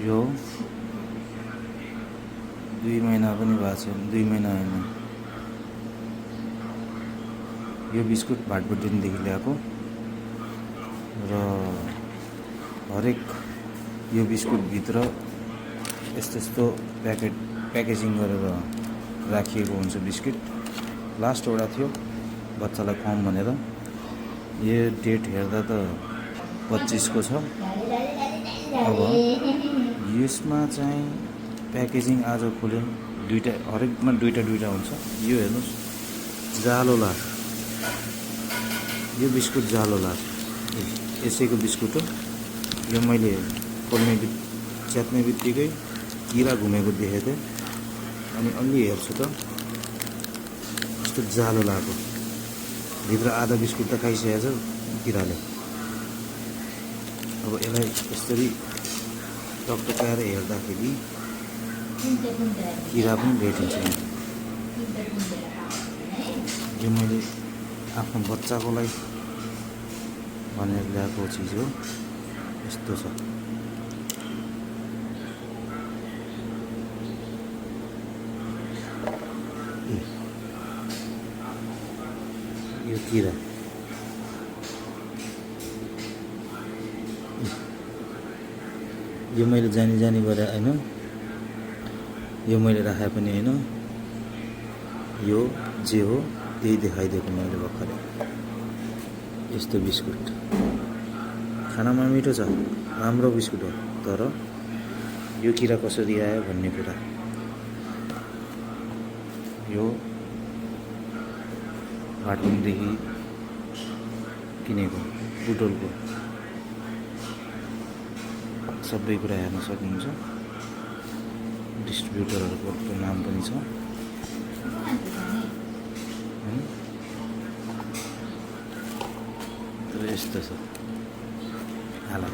यो 2 महिना पनि भएको छैन, 2 महिना होइन। यो बिस्कुट भाटबुटिनदेखि ल्याएको र हरेक यो बिस्कुटभित्र यस्तो प्याकेजिङ गरेर राखिएको हुन्छ बिस्कुट। लास्ट एउटा थियो बच्चालाई खुवाऊँ भनेर, यो डेट हेर्दा त 25 को छ। अब यसमा चाहिँ प्याकेजिङ आज खोल्यो, दुईटा हरेकमा दुईटा हुन्छ। यो हेर्नुहोस्, जालो लाग्छ, यो बिस्कुट जालो लाग्छ, यसैको बिस्कुट हो। यो मैले खोल्ने च्यात्ने बित्तिकै किरा घुमेको देखेको थिएँ, अनि अलि हेर्छु त यस्तो जालो लाग्यो। भित्र आधा बिस्कुट त खाइसकेको छ किराले। अब यसलाई यसरी टकटकाएर हेर्दाखेरि किरा पनि भेटिन्छ। यो मैले आफ्नो बच्चाको लागि भनेर ल्याएको चिज हो। यस्तो छ, यो किरा यो मैले जानी गरेँ होइन, यो मैले राखे पनि होइन, यो जे हो त्यही देखाइदिएको मैले भर्खरै। यस्तो बिस्कुट खानामा मिठो छ, राम्रो बिस्कुट हो, तर यो किरा कसरी आयो भन्ने कुरा। यो भाटबुङदेखि किनेको बुटोलको, सबै कुरा हेर्न सक्नुहुन्छ। डिस्ट्रिब्युटरहरूको नाम पनि छ। यस्तो छ हालत।